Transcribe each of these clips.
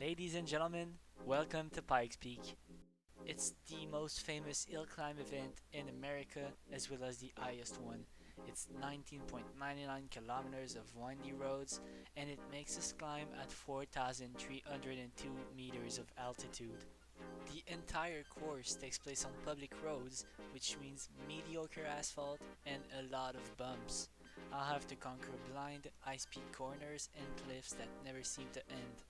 Ladies and gentlemen, welcome to Pikes Peak. It's the most famous hill climb event in America as well as the highest one. It's 19.99 kilometers of windy roads and it makes this climb at 4,302 meters of altitude. The entire course takes place on public roads, which means mediocre asphalt and a lot of bumps. I'll have to conquer blind, high-speed corners and cliffs that never seem to end.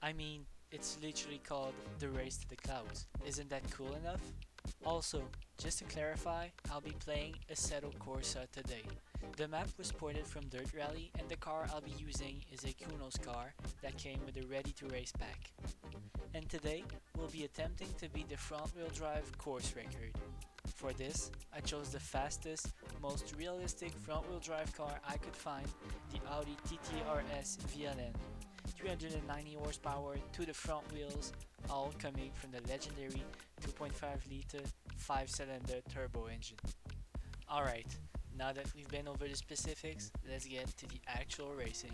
I mean, it's literally called the race to the clouds. Isn't that cool enough? Also, just to clarify, I'll be playing Assetto Corsa today. The map was ported from Dirt Rally and the car I'll be using is a Kuno's car that came with a ready to race pack. And today, we'll be attempting to beat the front wheel drive course record. For this, I chose the fastest, most realistic front wheel drive car I could find, the Audi TTRS VLN. 390 horsepower to the front wheels, all coming from the legendary 2.5 liter 5-cylinder turbo engine. Alright, now that we've been over the specifics, let's get to the actual racing.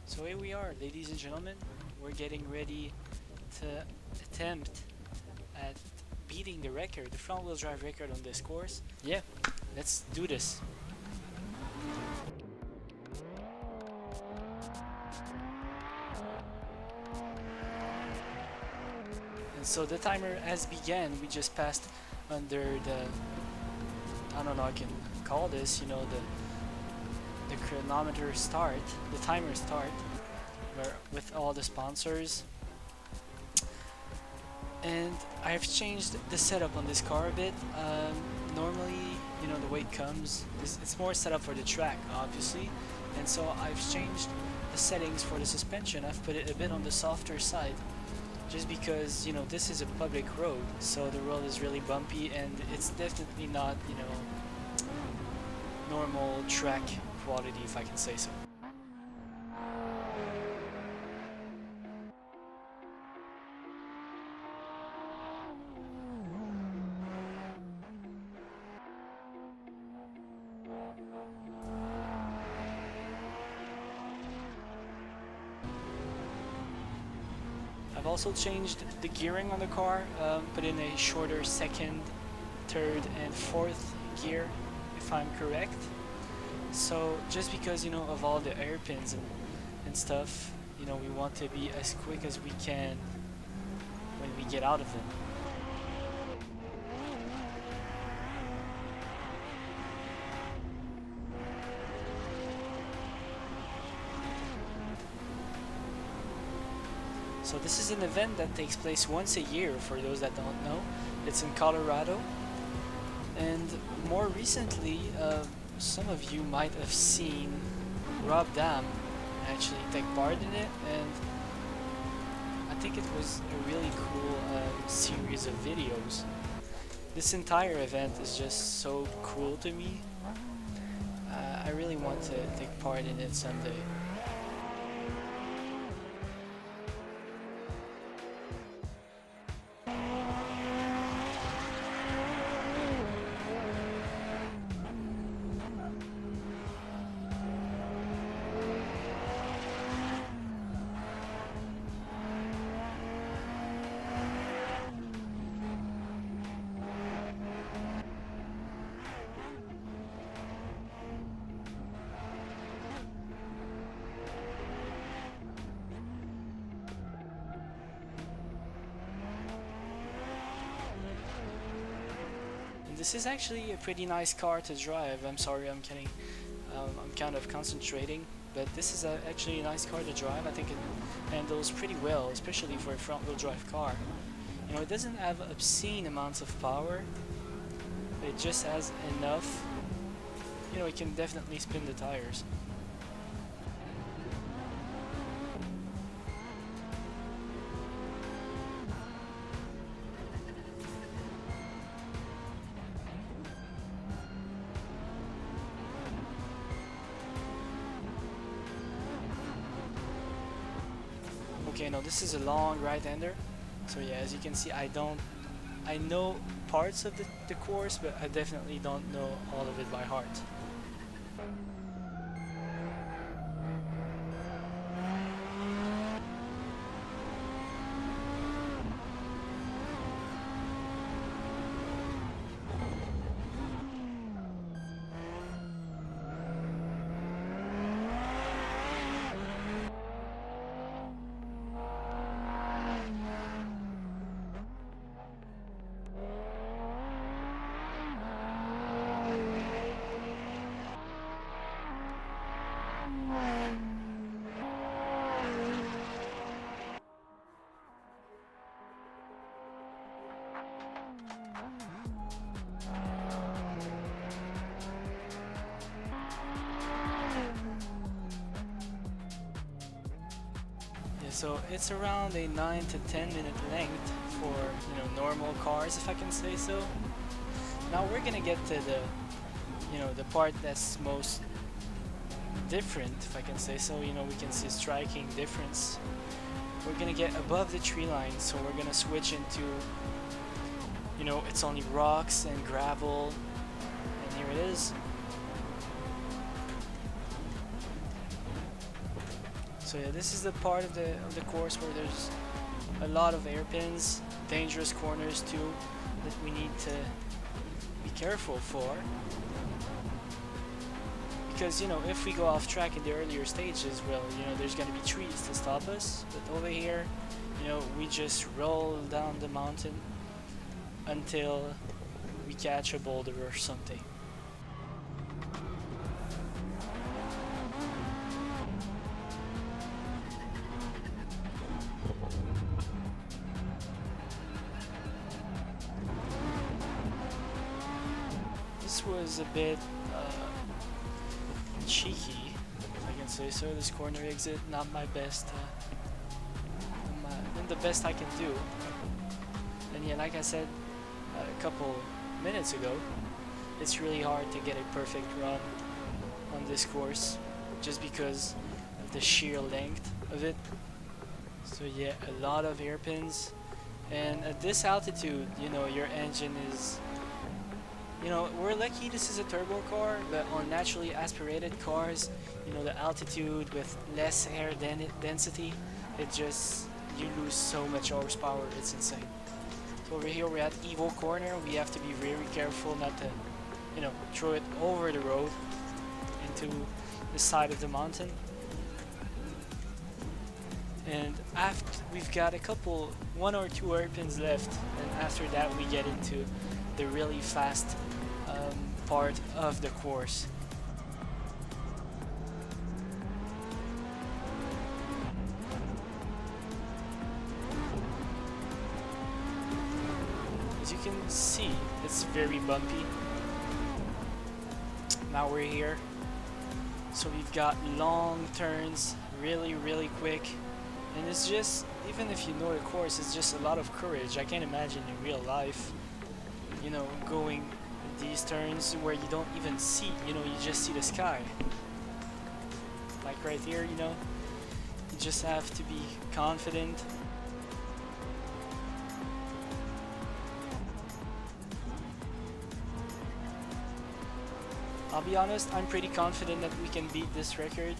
So here we are, ladies and gentlemen, we're getting ready to attempt at beating the record, the front wheel drive record on this course. Yeah, let's do this. So the timer has begun. We just passed under the, I don't know I can call this, the chronometer start, the timer start, where with all the sponsors. And I've changed the setup on this car a bit. Normally, the way it comes, it's more set up for the track, obviously. And so I've changed the settings for the suspension. I've put it a bit on the softer side. Just because, this is a public road, so the road is really bumpy and it's definitely not, normal track quality, if I can say so. I've also changed the gearing on the car, put in a shorter second, third and fourth gear, if I'm correct. So just because, of all the hairpins and stuff, we want to be as quick as we can when we get out of them. So this is an event that takes place once a year, for those that don't know. It's in Colorado. And more recently, some of you might have seen Rob Dam actually take part in it, and I think it was a really cool series of videos. This entire event is just so cool to me. I really want to take part in it someday. This is actually a pretty nice car to drive. I'm sorry, I'm kidding. I'm kind of concentrating, but this is actually a nice car to drive. I think it handles pretty well, especially for a front-wheel drive car. It doesn't have obscene amounts of power, but it just has enough. It can definitely spin the tires. Okay, no, this is a long right-hander, so yeah, as you can see, I know parts of the course, but I definitely don't know all of it by heart. So it's around a 9 to 10 minute length for normal cars, if I can say so. Now we're gonna get to the part that's most different, if I can say so. We can see a striking difference. We're gonna get above the tree line, so we're gonna switch into it's only rocks and gravel, and here it is. So yeah, this is the part of the course where there's a lot of hairpins, dangerous corners too, that we need to be careful for. Because if we go off track in the earlier stages, well, there's gonna be trees to stop us. But over here, we just roll down the mountain until we catch a boulder or something. This was a bit cheeky, if I can say so. This corner exit, not my best, the best I can do. And yeah, like I said a couple minutes ago, it's really hard to get a perfect run on this course, just because of the sheer length of it. So yeah, a lot of hairpins, and at this altitude, your engine is, we're lucky this is a turbo car, but on naturally aspirated cars, the altitude with less air density, you lose so much horsepower, it's insane. So over here we're at Evo corner. We have to be very careful not to, throw it over the road into the side of the mountain. And after we've got one or two hairpins left, and after that we get into the really fast part of the course. As you can see, it's very bumpy. Now we're here, so we've got long turns, really quick, and it's just, even if you know the course, it's just a lot of courage. I can't imagine in real life, going these turns where you don't even see, you just see the sky. Like right here, you just have to be confident. I'll be honest, I'm pretty confident that we can beat this record,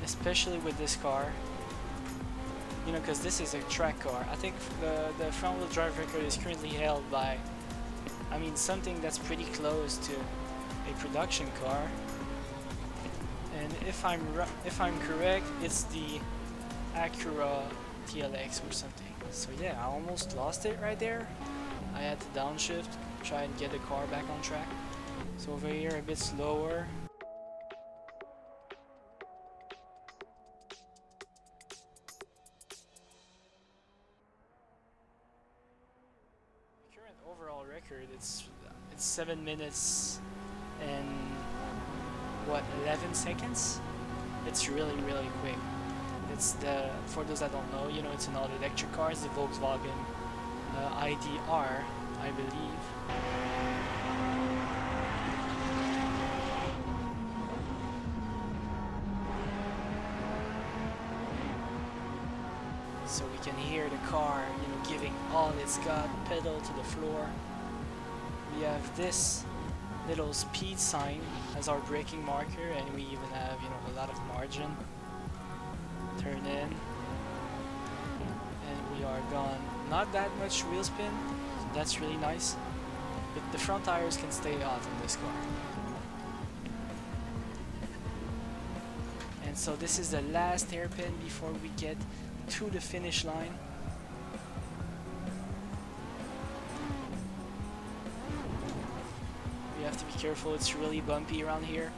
especially with this car. Because this is a track car. I think the front wheel drive record is currently held by, something that's pretty close to a production car. And if I'm correct, it's the Acura TLX or something. So yeah, I almost lost it right there. I had to downshift, try and get the car back on track. So over here a bit slower. The current overall record, it's 7 minutes and 11 seconds. It's really quick. It's for those that don't know, it's an all-electric car. It's the Volkswagen IDR, I believe. So we can hear the car, giving all it's got, pedal to the floor. We have this little speed sign as our braking marker, and we even have, a lot of margin. Turn in, and we are gone. Not that much wheel spin, so that's really nice. But the front tires can stay off in this car. And so this is the last hairpin before we get to the finish line. We have to be careful, it's really bumpy around here.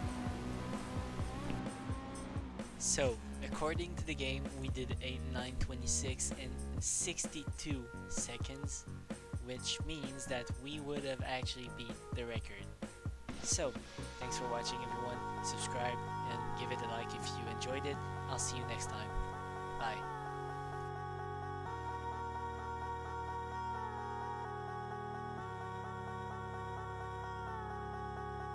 So, according to the game, we did a 9:26 in 62 seconds, which means that we would have actually beat the record. So, thanks for watching everyone, subscribe and give it a like if you enjoyed it. I'll see you next time. Bye.